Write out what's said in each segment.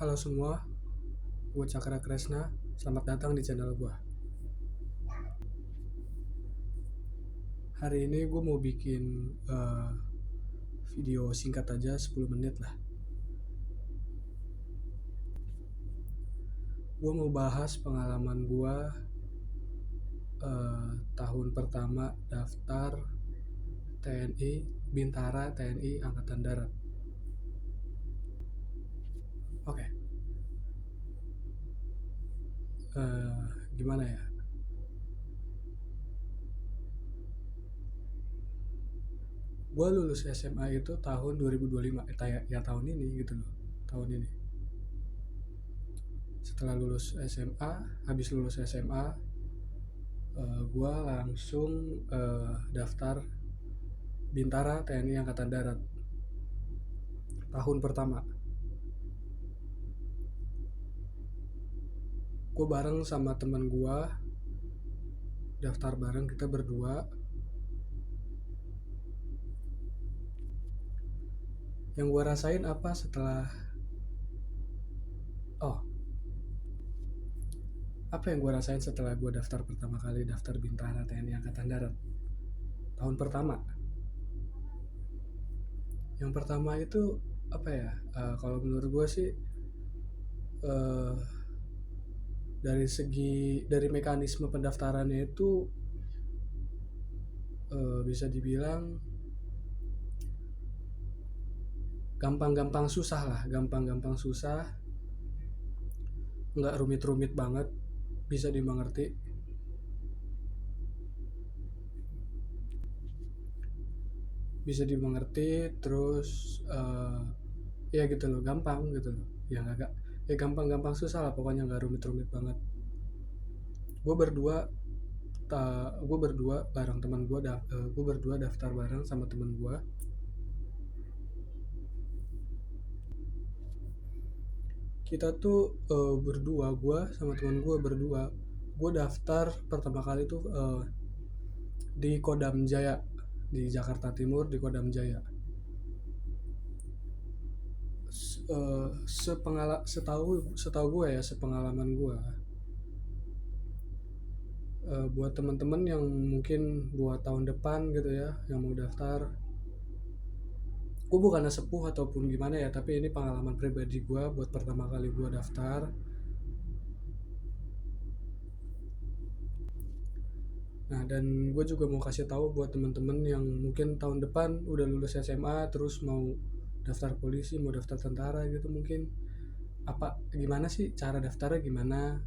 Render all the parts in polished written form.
Halo semua, gue Cakra Kresna. Selamat datang di channel gue. Hari ini gue mau bikin video singkat aja 10 menit lah. Gue mau bahas pengalaman gue tahun pertama daftar TNI, Bintara TNI Angkatan Darat. Oke. Gimana ya? Gue lulus SMA itu tahun 2025, ya tahun ini gitu loh, tahun ini. Setelah lulus SMA, habis lulus SMA, gue langsung daftar Bintara TNI Angkatan Darat tahun pertama. Gue bareng sama teman gue daftar bareng, kita berdua. Yang gue rasain apa setelah apa yang gue rasain setelah gue daftar pertama kali, daftar Bintara TNI Angkatan Darat tahun pertama. Yang pertama itu apa ya, kalau menurut gue sih dari mekanisme pendaftarannya itu bisa dibilang gampang-gampang susah lah, gampang-gampang susah, nggak rumit-rumit banget, bisa dimengerti. Terus ya gitu loh, gampang gitu loh, yang agak ya gampang-gampang susah lah, pokoknya nggak rumit-rumit banget. Gue berdua bareng teman gue, gue berdua daftar bareng sama teman gue. Kita tuh berdua, gue sama teman gue berdua, gue daftar pertama kali tuh di Kodam Jaya di Jakarta Timur, di Kodam Jaya. Setahu gue ya, sepengalaman gue, buat teman-teman yang mungkin buat tahun depan gitu ya, yang mau daftar, gue bukan sepuh ataupun gimana ya, tapi ini pengalaman pribadi gue buat pertama kali gue daftar. Nah, dan gue juga mau kasih tahu buat teman-teman yang mungkin tahun depan udah lulus SMA terus mau daftar polisi, mau daftar tentara gitu, mungkin gimana sih cara daftarnya, gimana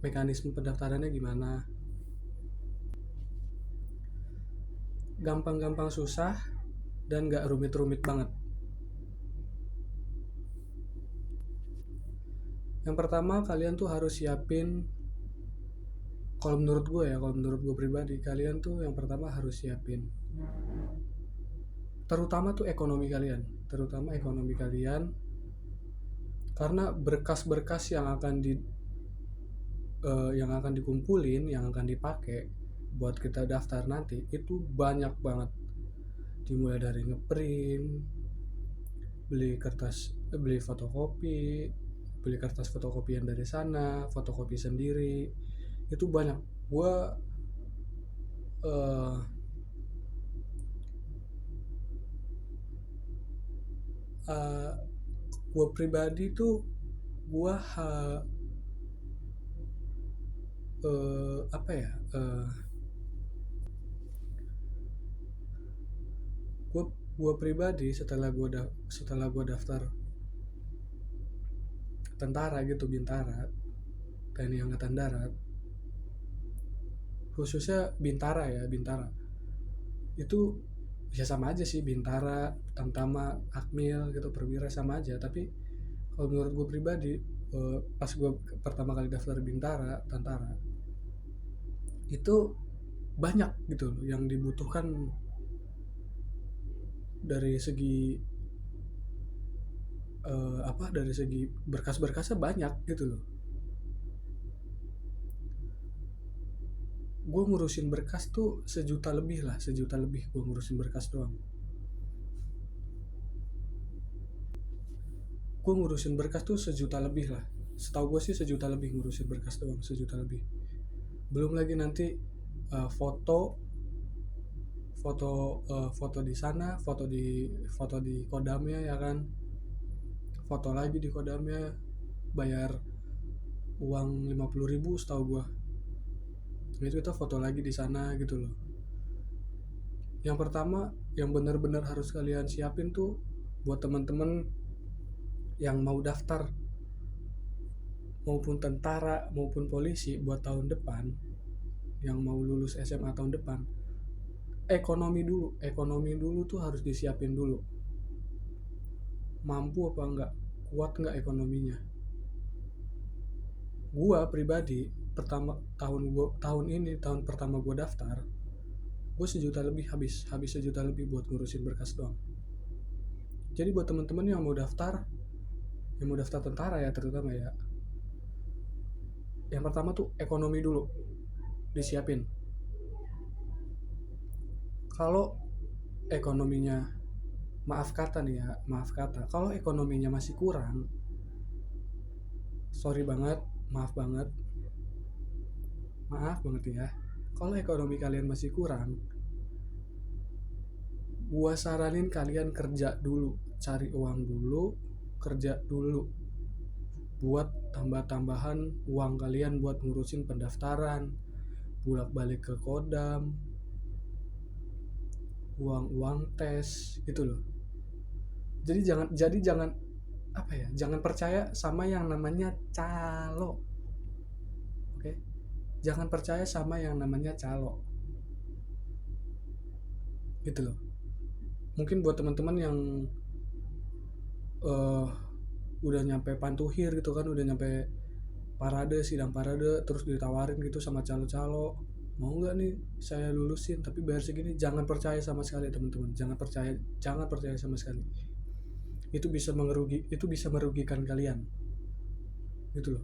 mekanisme pendaftarannya, gimana. Gampang-gampang susah dan gak rumit-rumit banget. Yang pertama, kalian tuh harus siapin, kalau menurut gue pribadi, kalian tuh yang pertama harus siapin terutama ekonomi kalian, karena berkas-berkas yang akan dikumpulin, yang akan dipakai buat kita daftar nanti itu banyak banget. Dimulai dari ngeprint, beli fotokopi, beli kertas fotokopian dari sana, fotokopi sendiri, itu banyak. uh, gue pribadi tuh gue apa ya, gue pribadi setelah gue daftar tentara gitu, Bintara TNI Angkatan Darat, khususnya Bintara itu ya sama aja sih, Bintara, Tamtama, Akmil gitu, perwira sama aja. Tapi kalau menurut gue pribadi, pas gue pertama kali daftar Bintara tentara itu banyak gitu loh yang dibutuhkan dari segi dari segi berkas-berkasnya banyak gitu loh. Gue ngurusin berkas tuh sejuta lebih gue ngurusin berkas doang. gue ngurusin berkas tuh sejuta lebih lah, setahu gue sih sejuta lebih ngurusin berkas doang, sejuta lebih. Belum lagi nanti foto foto di sana, foto di kodamnya ya kan, foto lagi di kodamnya, bayar uang 50.000 setahu gua. Itu kita foto lagi di sana gitu loh. Yang pertama yang benar-benar harus kalian siapin tuh buat teman-teman yang mau daftar maupun tentara maupun polisi buat tahun depan, yang mau lulus SMA tahun depan, ekonomi dulu tuh harus disiapin dulu. Mampu apa enggak, kuat enggak ekonominya. Gua pribadi tahun pertama gua daftar, gue sejuta lebih, habis sejuta lebih buat ngurusin berkas doang. Jadi buat teman-teman yang mau daftar tentara ya terutama ya, yang pertama tuh ekonomi dulu disiapin. Kalau ekonominya, maaf kata, kalau ekonominya masih kurang, sorry banget, maaf banget ya, kalau ekonomi kalian masih kurang, gua saranin kalian kerja dulu, cari uang dulu, kerja dulu buat tambah-tambahan uang kalian buat ngurusin pendaftaran, bolak-balik ke kodam, uang tes gitu loh. Jadi jangan apa ya, jangan percaya sama yang namanya calo. Oke? Jangan percaya sama yang namanya calo. Gitu loh. Mungkin buat teman-teman yang udah nyampe pantuhir gitu kan, udah nyampe sidang parade, terus ditawarin gitu sama calo-calo, mau nggak nih saya lulusin tapi bayar segini. Jangan percaya sama sekali teman-teman, jangan percaya sama sekali. Itu bisa merugikan kalian gitu loh.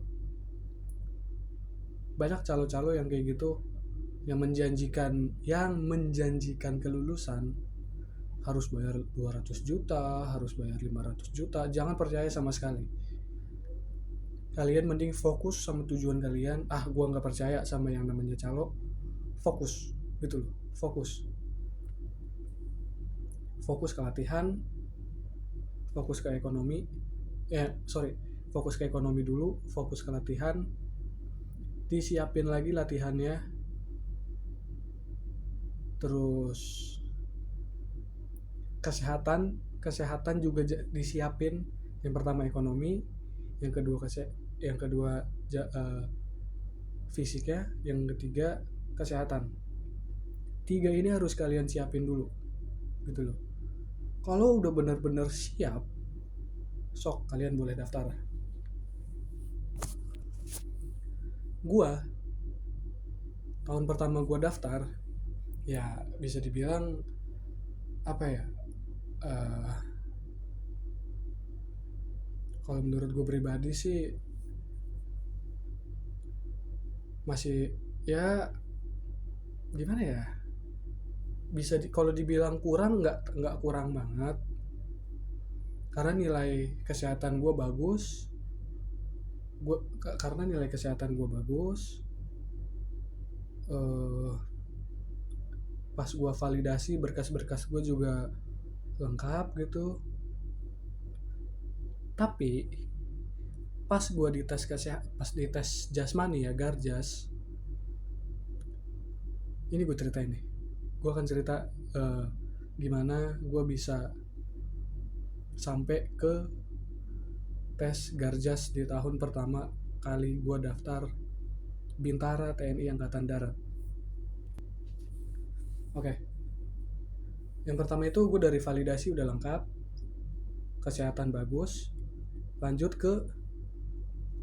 Banyak calo-calo yang kayak gitu, yang menjanjikan kelulusan, harus bayar 200 juta, harus bayar 500 juta. Jangan percaya sama sekali. Kalian mending fokus sama tujuan kalian. Gua nggak percaya sama yang namanya calo. Fokus gitu loh, fokus ke latihan, fokus ke ekonomi. Fokus ke ekonomi dulu, fokus ke latihan, disiapin lagi latihannya. Terus kesehatan juga disiapin. Yang pertama ekonomi, yang kedua fisiknya, yang ketiga kesehatan. 3 ini harus kalian siapin dulu gitu loh. Kalau udah benar-benar siap, sok kalian boleh daftar. Gua tahun pertama gua daftar, ya bisa dibilang apa ya, kalau menurut gue pribadi sih masih ya gimana ya, kalau dibilang kurang, nggak kurang banget, karena nilai kesehatan gue bagus. Pas gue validasi berkas-berkas gue juga lengkap gitu. Tapi pas gue di tes jasmani ya, Garjas, ini gue ceritain nih. Gue akan cerita gimana gue bisa sampai ke tes Garjas di tahun pertama kali gue daftar Bintara TNI Angkatan Darat. Oke. Yang pertama itu gue dari validasi udah lengkap, kesehatan bagus, lanjut ke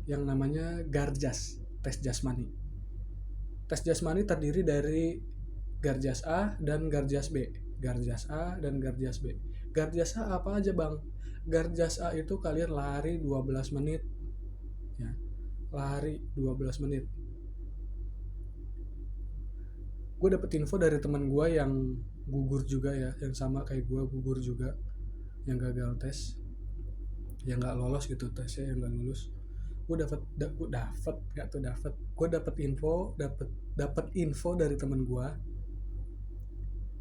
yang namanya Garjas, tes jasmani. Tes jasmani terdiri dari Garjas A dan Garjas B. Garjas A dan Garjas B. Garjas A apa aja bang? Garjas A itu kalian lari 12 menit ya. Lari 12 menit. Gue dapet info dari teman gue yang gugur juga ya, yang sama kayak gue gugur juga, yang gagal tes. yang nggak lolos gitu, tesnya yang nggak lulus. Gue dapet info dari temen gue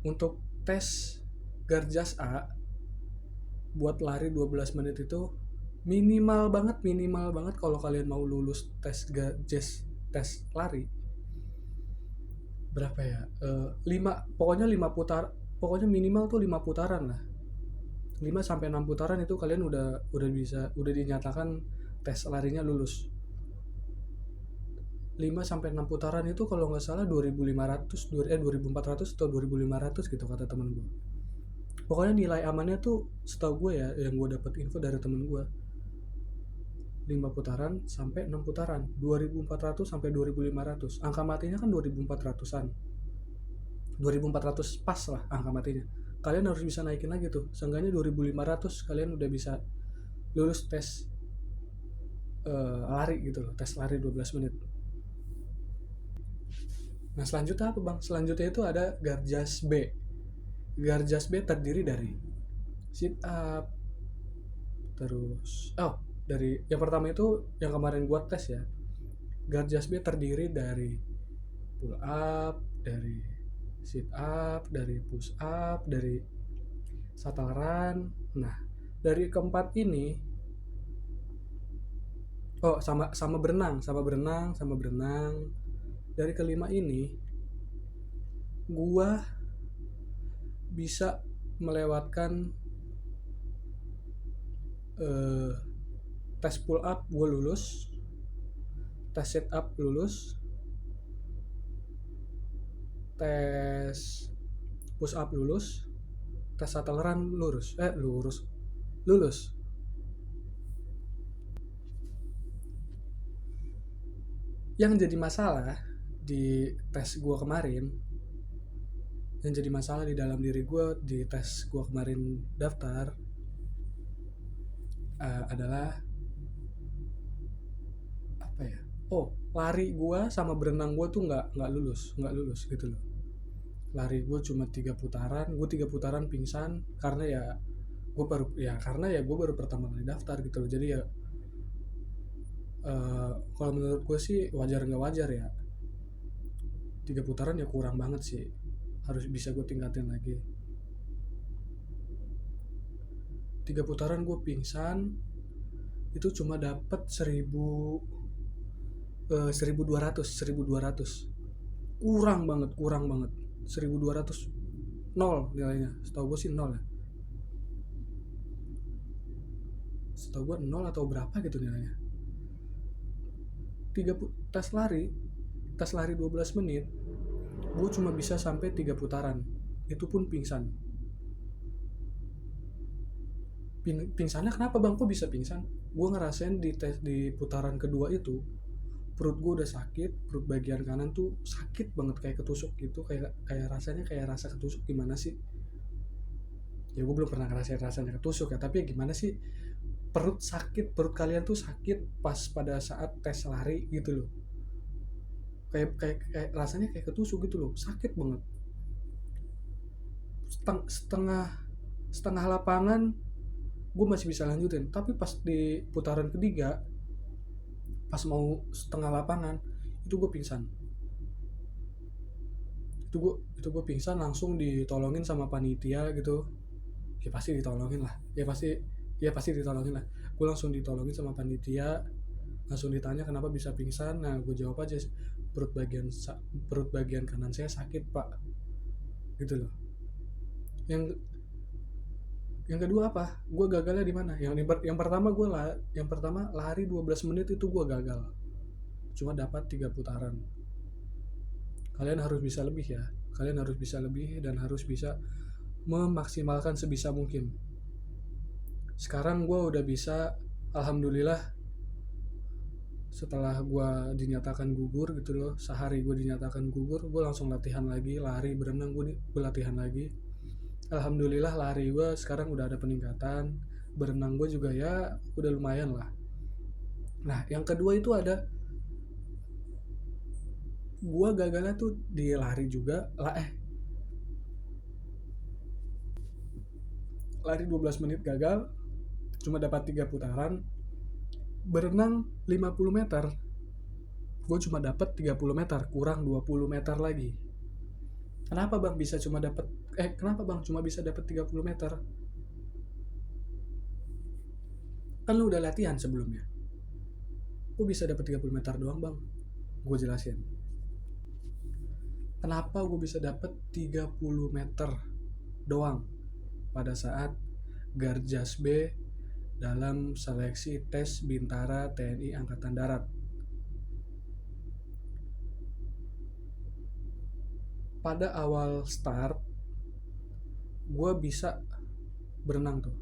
untuk tes Garjas A buat lari 12 menit itu minimal banget kalau kalian mau lulus tes lari berapa ya, 5 pokoknya minimal tuh 5 putaran lah, 5 sampai 6 putaran itu kalian udah dinyatakan tes larinya lulus. 5 sampai 6 putaran itu kalau nggak salah 2400 atau 2500 gitu kata temen gue. Pokoknya nilai amannya tuh setahu gue ya, yang gue dapat info dari temen gue, 5 putaran sampai 6 putaran, 2400 sampai 2500. Angka matinya kan 2400-an. 2400 pas lah angka matinya. Kalian harus bisa naikin lagi tuh. Seenggaknya 2500 kalian udah bisa lulus tes lari gitu loh, tes lari 12 menit. Nah, selanjutnya apa, Bang? Selanjutnya itu ada Garjas B. Garjas B terdiri dari sit up, terus dari yang pertama itu yang kemarin gua tes ya. Garjas B terdiri dari pull up, dari sit up, dari push up, dari shuttle run. Nah, dari keempat ini sama berenang. Dari kelima ini gua bisa melewatkan tes pull up gue lulus, tes sit up lulus, tes push up lulus, tes shuttle run lulus. Yang jadi masalah di tes gue kemarin, yang jadi masalah di dalam diri gue di tes gue kemarin daftar adalah apa ya? Lari gue sama berenang gue tuh nggak lulus gitu loh. Lari gue cuma 3 putaran, gue 3 putaran pingsan karena gue baru pertama kali daftar gitu loh. Jadi ya kalau menurut gue sih wajar nggak wajar ya, 3 putaran ya kurang banget sih, harus bisa gue tingkatin lagi. 3 putaran gue pingsan itu cuma dapat 1200, kurang banget 1200, nol nilainya, setahu gue sih nol ya, setahu gue nol atau berapa gitu nilainya. tes lari 12 menit gue cuma bisa sampai 3 putaran, itu pun pingsan. Pingsannya kenapa, Bang? Kok bisa pingsan? Gue ngerasain di putaran kedua itu perut gue udah sakit, perut bagian kanan tuh sakit banget kayak ketusuk gitu, kayak rasanya kayak rasa ketusuk gimana sih? Ya gue belum pernah ngerasain rasanya ketusuk ya, tapi gimana sih perut kalian tuh sakit pas pada saat tes lari gitu loh. Kayak rasanya kayak ketusuk gitu loh, sakit banget. Setengah lapangan gue masih bisa lanjutin, tapi pas di putaran ketiga pas mau setengah lapangan itu gue pingsan. Itu gue pingsan, langsung ditolongin sama panitia gitu. Ya pasti ditolongin lah. Gue langsung ditolongin sama panitia, langsung ditanya kenapa bisa pingsan. Nah, gue jawab aja, perut bagian kanan saya sakit, Pak, gitu loh. Yang kedua apa? Gue gagalnya di mana? Yang pertama lari 12 menit itu gue gagal. Cuma dapat 3 putaran. Kalian harus bisa lebih ya. Kalian harus bisa lebih dan harus bisa memaksimalkan sebisa mungkin. Sekarang gue udah bisa, alhamdulillah, setelah gue dinyatakan gugur gitu loh, sehari gue dinyatakan gugur, gue langsung latihan lagi, lari, berenang, gue latihan lagi. Alhamdulillah lari gue sekarang udah ada peningkatan, berenang gue juga ya udah lumayan lah. Nah, yang kedua itu ada gue gagalnya tuh di lari juga lari 12 menit gagal, cuma dapat 3 putaran. Berenang 50 meter, gue cuma dapat 30 meter, kurang 20 meter lagi. Kenapa bang cuma bisa dapat 30 meter? Kan lu udah latihan sebelumnya. Gue bisa dapat 30 meter doang bang. Gue jelasin. Kenapa gue bisa dapat 30 meter doang pada saat Garjas B dalam seleksi tes Bintara TNI Angkatan Darat. Pada awal start, gue bisa berenang tuh.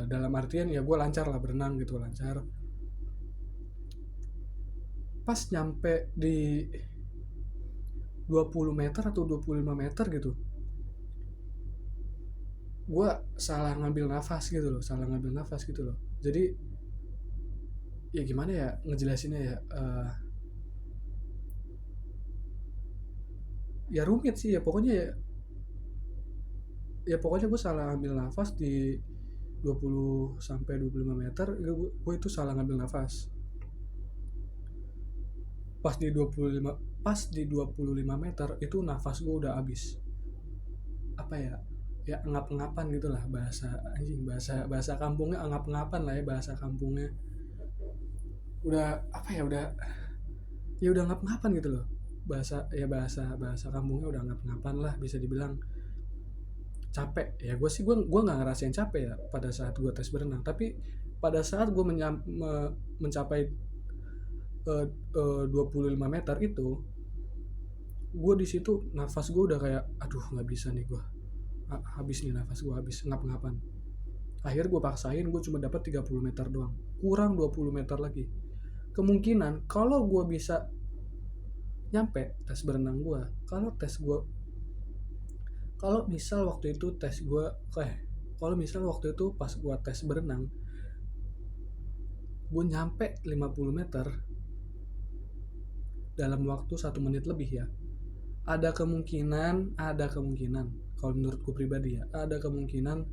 Dalam artian ya gue lancar lah berenang gitu, lancar. Pas nyampe di 20 meter atau 25 meter gitu, gue salah ngambil nafas gitu loh. Jadi ya gimana ya ngejelasinnya ya, ya rumit sih ya pokoknya gue salah ngambil nafas di 20 sampai 25 meter. Gue itu salah ngambil nafas. Pas di 25 meter itu nafas gue udah habis. Apa ya ngap-ngapan gitulah, bahasa kampungnya ngap-ngapan lah ya, bahasa kampungnya udah apa ya, udah ngap-ngapan gitu loh, bahasa kampungnya udah ngap-ngapan lah, bisa dibilang capek ya. Gue nggak ngerasain capek ya pada saat gue tes berenang, tapi pada saat gue mencapai 25 meter itu, gue di situ nafas gue udah kayak aduh nggak bisa nih, gue habis nih, nafas gue habis, ngap-ngapan. Akhirnya gue paksain, gue cuma dapat 30 meter doang, kurang 20 meter lagi. Kemungkinan kalau gue bisa nyampe tes berenang gue, kalau misal waktu itu pas gue tes berenang gue nyampe 50 meter dalam waktu 1 menit lebih ya, ada kemungkinan kalau menurut gue pribadi ya, ada kemungkinan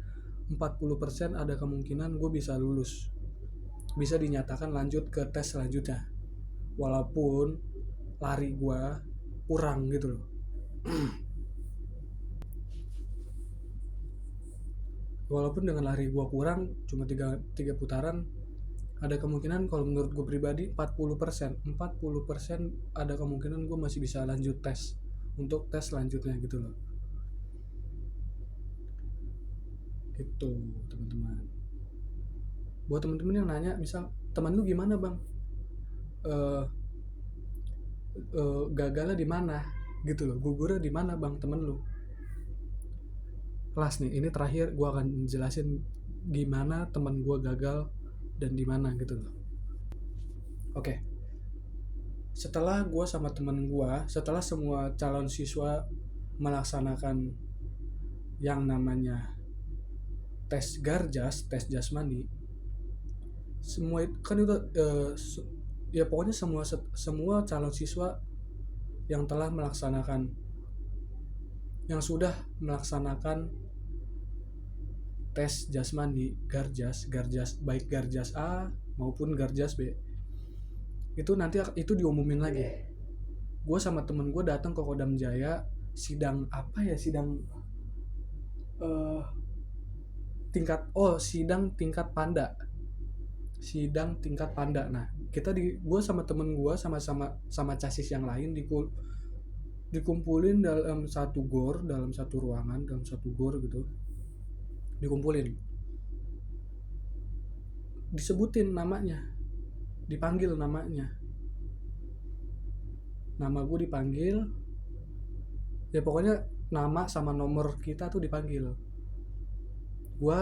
40% ada kemungkinan gue bisa lulus, bisa dinyatakan lanjut ke tes selanjutnya, walaupun lari gue kurang gitu loh. Walaupun dengan lari gue kurang cuma 3 putaran, ada kemungkinan kalau menurut gue pribadi 40% ada kemungkinan gue masih bisa lanjut tes untuk tes selanjutnya gitu loh. Itu teman-teman. Buat teman-teman yang nanya, misal teman lu gimana bang, gagalnya di mana gitu loh, gugurnya di mana bang temen lu, kelas nih ini terakhir gue akan jelasin gimana teman gue gagal dan di mana gitu loh. Oke. Setelah gue sama temen gue, setelah semua calon siswa melaksanakan yang namanya tes Garjas, tes jasmani, semua itu kan itu ya pokoknya semua calon siswa yang sudah melaksanakan tes jasmani Garjas baik Garjas A maupun Garjas B, itu nanti itu diumumin lagi. Gue sama temen gue datang ke Kodam Jaya, sidang tingkat panda. Nah gue sama temen gue sama casis yang lain dikumpulin dalam satu ruangan, dalam satu gor gitu, dikumpulin, disebutin namanya, dipanggil namanya, nama gue dipanggil ya, pokoknya nama sama nomor kita tuh dipanggil. Gue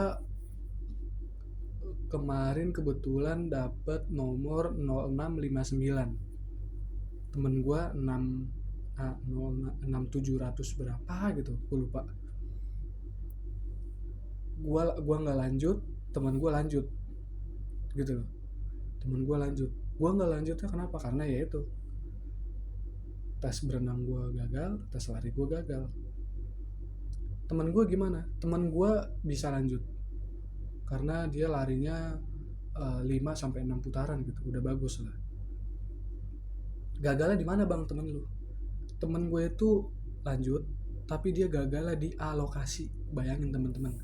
kemarin kebetulan dapet nomor 0659, temen gue 6700 berapa gitu, gue lupa. Gue nggak lanjut, temen gue lanjut gitu loh. Gue nggak lanjutnya kenapa? Karena ya itu, tes berenang gue gagal, tes lari gue gagal. Temen gue gimana? Temen gue bisa lanjut karena dia larinya 5 sampai 6 putaran gitu, udah bagus lah. Gagalnya di mana bang temen lu? Temen gue itu lanjut, tapi dia gagalnya di alokasi. Bayangin teman-teman,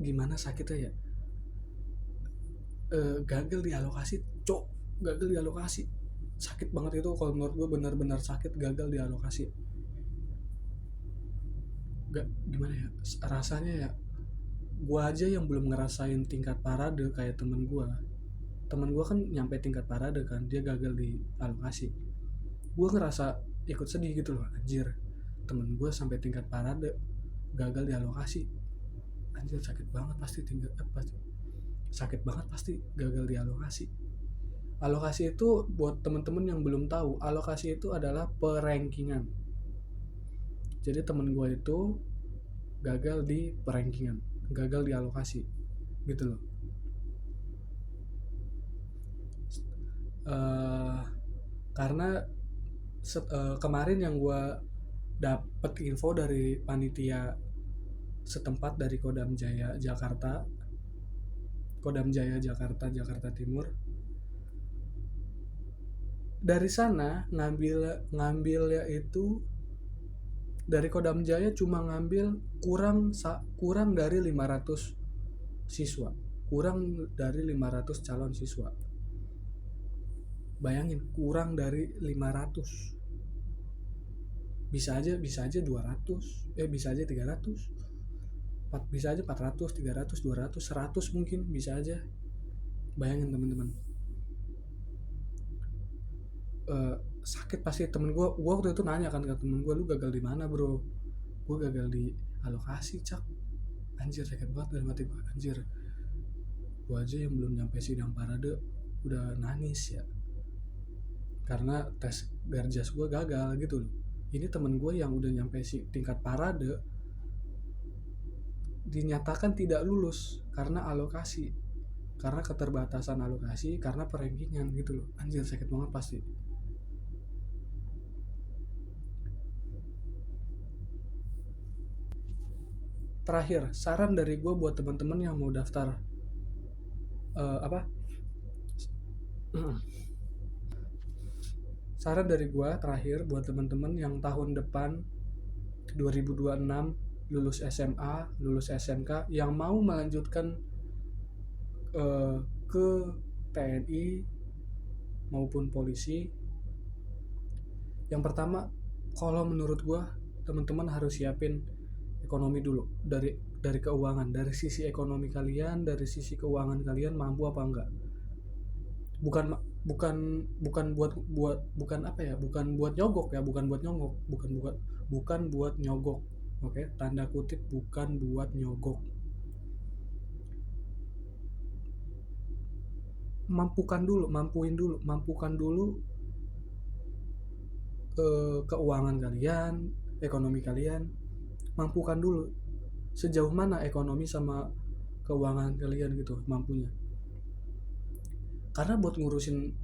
gimana sakitnya ya. Gagal di alokasi, cok, gagal di alokasi. Sakit banget itu, kalau menurut gue benar-benar sakit gagal di alokasi. Gak gimana ya rasanya ya, gue aja yang belum ngerasain tingkat parade kayak temen gue kan nyampe tingkat parade kan, dia gagal di alokasi. Gue ngerasa ikut sedih gitu loh, anjir, temen gue sampai tingkat parade gagal di alokasi. Anjir sakit banget pasti, pasti sakit banget pasti gagal di alokasi. Alokasi itu buat temen-temen yang belum tahu, alokasi itu adalah perankingan. Jadi temen gue itu gagal di perankingan, gagal di alokasi gitu loh. uh, karena kemarin yang gue dapet info dari panitia setempat dari Kodam Jaya Jakarta Timur. Dari sana ngambilnya itu dari Kodam Jaya cuma ngambil kurang dari 500 siswa, kurang dari 500 calon siswa. Bayangin, kurang dari 500. Bisa aja 200, bisa aja 300, bisa aja 400, 300, 200, 100 mungkin bisa aja. Bayangin teman-teman. Sakit pasti. Temen gue waktu itu nanya kan ke temen gue, lu gagal di mana bro? Gue gagal di alokasi cak. Anjir sakit banget dalam hati gue, anjir, gue aja yang belum nyampe sidang parade udah nangis ya, karena tes garjas gue gagal gitu loh. Ini temen gue yang udah nyampe tingkat parade dinyatakan tidak lulus karena alokasi, karena keterbatasan alokasi, karena perankingan gitu loh. Anjir sakit banget pasti. Terakhir, saran dari gue buat teman-teman yang mau daftar saran dari gue terakhir buat teman-teman yang tahun depan 2026 lulus SMA, lulus SMK, yang mau melanjutkan ke TNI maupun polisi. Yang pertama, kalau menurut gue teman-teman harus siapin ekonomi dulu, dari keuangan, dari sisi ekonomi kalian, dari sisi keuangan kalian mampu apa enggak. Bukan buat nyogok ya, bukan buat nyogok. Oke, tanda kutip, bukan buat nyogok. Mampuin dulu keuangan kalian, ekonomi kalian. Mampukan dulu sejauh mana ekonomi sama keuangan kalian gitu mampunya. Karena buat ngurusin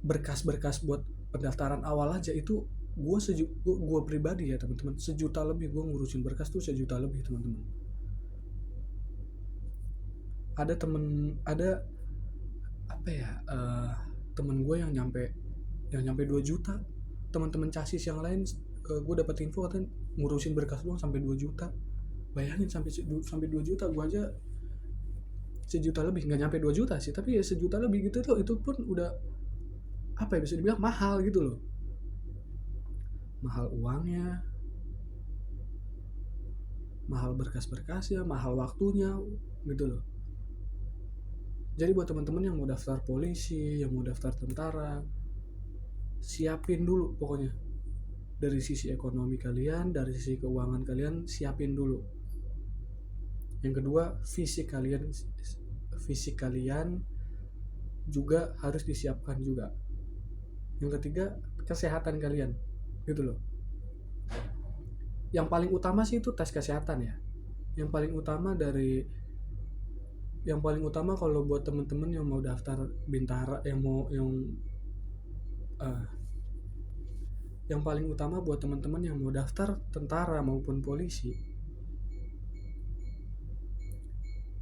berkas-berkas buat pendaftaran awal aja itu gue pribadi ya teman-teman, sejuta lebih. Gue ngurusin berkas tuh sejuta lebih teman-teman. Ada temen gue yang nyampe 2 juta. Teman-teman casis yang lain gue dapat info katanya ngurusin berkas doang sampai 2 juta. Bayangin sampai 2 juta. Gue aja sejuta lebih, nggak nyampe 2 juta sih, tapi ya sejuta lebih gitu tuh. Itu pun udah bisa dibilang mahal gitu loh. Mahal uangnya, mahal berkas-berkasnya, mahal waktunya gitu loh. Jadi buat teman-teman yang mau daftar polisi, yang mau daftar tentara, siapin dulu pokoknya. Dari sisi ekonomi kalian, dari sisi keuangan kalian, siapin dulu. Yang kedua, fisik kalian juga harus disiapkan juga. Yang ketiga, kesehatan kalian gitu loh. Yang paling utama sih itu tes kesehatan ya. Yang paling utama kalau buat teman-teman yang mau daftar bintara, yang paling utama buat teman-teman yang mau daftar tentara maupun polisi,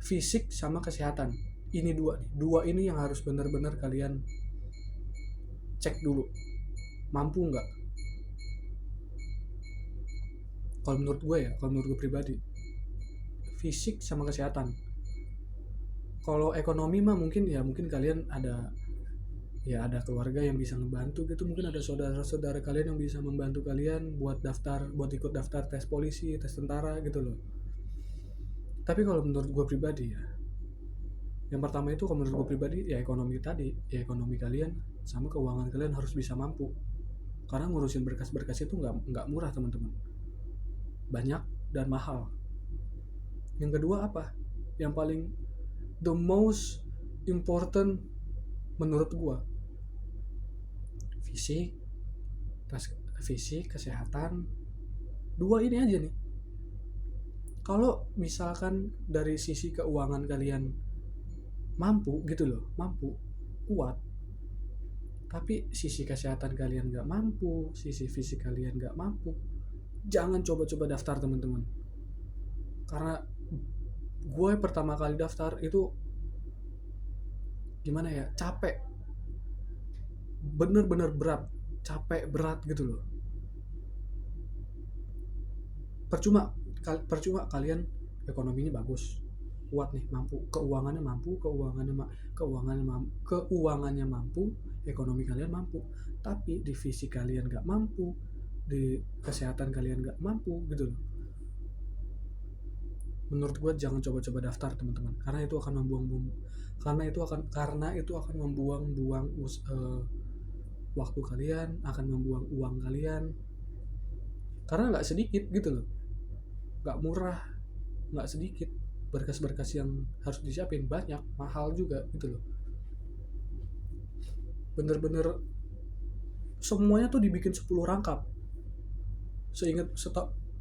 fisik sama kesehatan. Ini dua ini yang harus benar-benar kalian cek dulu, mampu nggak. Kalau menurut gue pribadi, fisik sama kesehatan. Kalau ekonomi mah mungkin kalian ada keluarga yang bisa ngebantu gitu, mungkin ada saudara-saudara kalian yang bisa membantu kalian buat ikut daftar tes polisi, tes tentara gitu loh. Tapi kalau menurut gue pribadi ya, yang pertama itu kalau menurut gue pribadi ya ekonomi tadi, ya ekonomi kalian sama keuangan kalian harus bisa mampu. Karena ngurusin berkas-berkas itu nggak murah teman-teman, banyak dan mahal. Yang kedua apa? Yang paling the most important menurut gue, fisik, kesehatan, dua ini aja nih. Kalau misalkan dari sisi keuangan kalian mampu gitu loh, kuat, tapi sisi kesehatan kalian nggak mampu, sisi fisik kalian nggak mampu, jangan coba-coba daftar teman-teman. Karena gue pertama kali daftar itu gimana ya, capek, bener-bener berat gitu loh. Percuma kalian ekonominya bagus, kuat nih, mampu, keuangannya mampu, ekonomi kalian mampu, tapi di fisik kalian nggak mampu, di kesehatan kalian nggak mampu gitu loh. Menurut gue jangan coba-coba daftar teman-teman, karena itu akan membuang-buang waktu kalian, akan membuang uang kalian, karena nggak sedikit gitu loh, nggak murah, nggak sedikit berkas-berkas yang harus disiapin, banyak, mahal juga gitu loh. Bener-bener semuanya tuh dibikin 10 rangkap,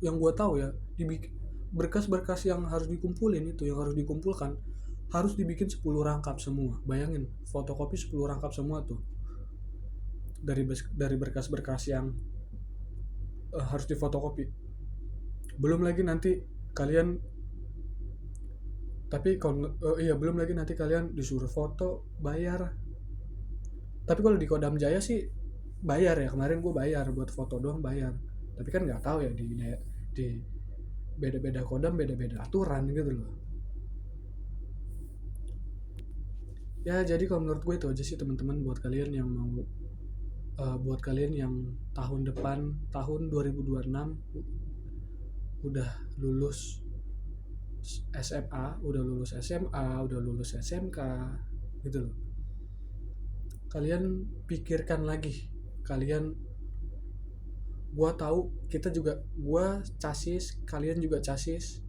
yang gue tahu ya, dibikin berkas-berkas yang harus dikumpulkan harus dibikin 10 rangkap semua. Bayangin, fotokopi 10 rangkap semua tuh, dari berkas-berkas yang harus difotokopi. Belum lagi nanti kalian disuruh foto, bayar. Tapi kalau di Kodam Jaya sih bayar ya, kemarin gue bayar buat foto doang, bayar. Tapi kan nggak tahu ya di beda-beda kodam, beda-beda aturan gitu loh. Ya jadi kalau menurut gue itu aja sih teman-teman, buat kalian yang mau buat kalian yang tahun depan, tahun 2026 udah lulus SMA, udah lulus SMA, udah lulus SMK gitu loh. Kalian pikirkan lagi, gua tahu kita juga, gua chassis, kalian juga chassis.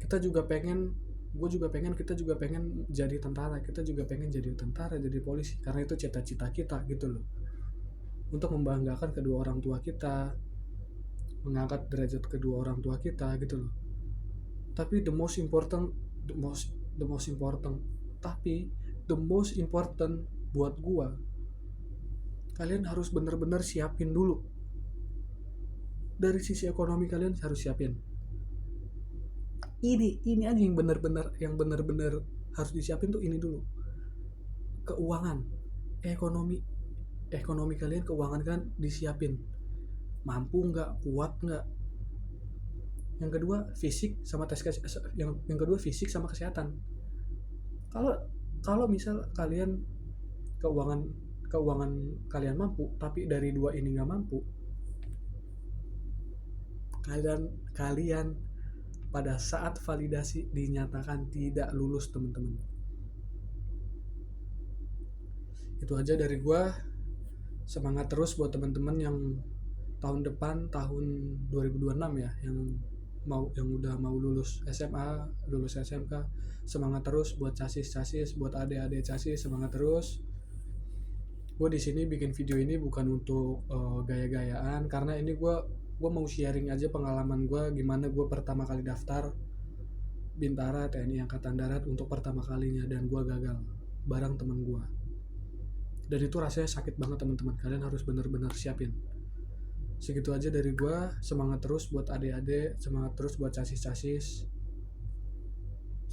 Kita juga pengen kita juga pengen jadi tentara, jadi polisi, karena itu cita-cita kita gitu loh. Untuk membanggakan kedua orang tua kita, mengangkat derajat kedua orang tua kita gitu loh. Tapi the most important buat gua, kalian harus benar-benar siapin dulu. Dari sisi ekonomi kalian harus siapin. Ini aja yang benar-benar harus disiapin tuh, ini dulu. Keuangan, ekonomi kalian, keuangan kalian disiapin. Mampu nggak, kuat nggak. Yang kedua fisik sama fisik sama kesehatan. Kalau misal kalian keuangan kalian mampu, tapi dari dua ini nggak mampu, kalian pada saat validasi dinyatakan tidak lulus teman-teman. Itu aja dari gua. Semangat terus buat teman-teman yang tahun depan, tahun 2026 ya, yang udah mau lulus SMA, lulus SMK. Semangat terus buat chassis, buat adik-adik chassis, semangat terus. Gue di sini bikin video ini bukan untuk gaya-gayaan, karena ini gue mau sharing aja pengalaman gue, gimana gue pertama kali daftar Bintara TNI Angkatan Darat untuk pertama kalinya, dan gue gagal bareng teman gue. Dan itu rasanya sakit banget teman-teman, kalian harus benar-benar siapin. Segitu aja dari gue. Semangat terus buat adik-adik, semangat terus buat chassis.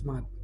Semangat.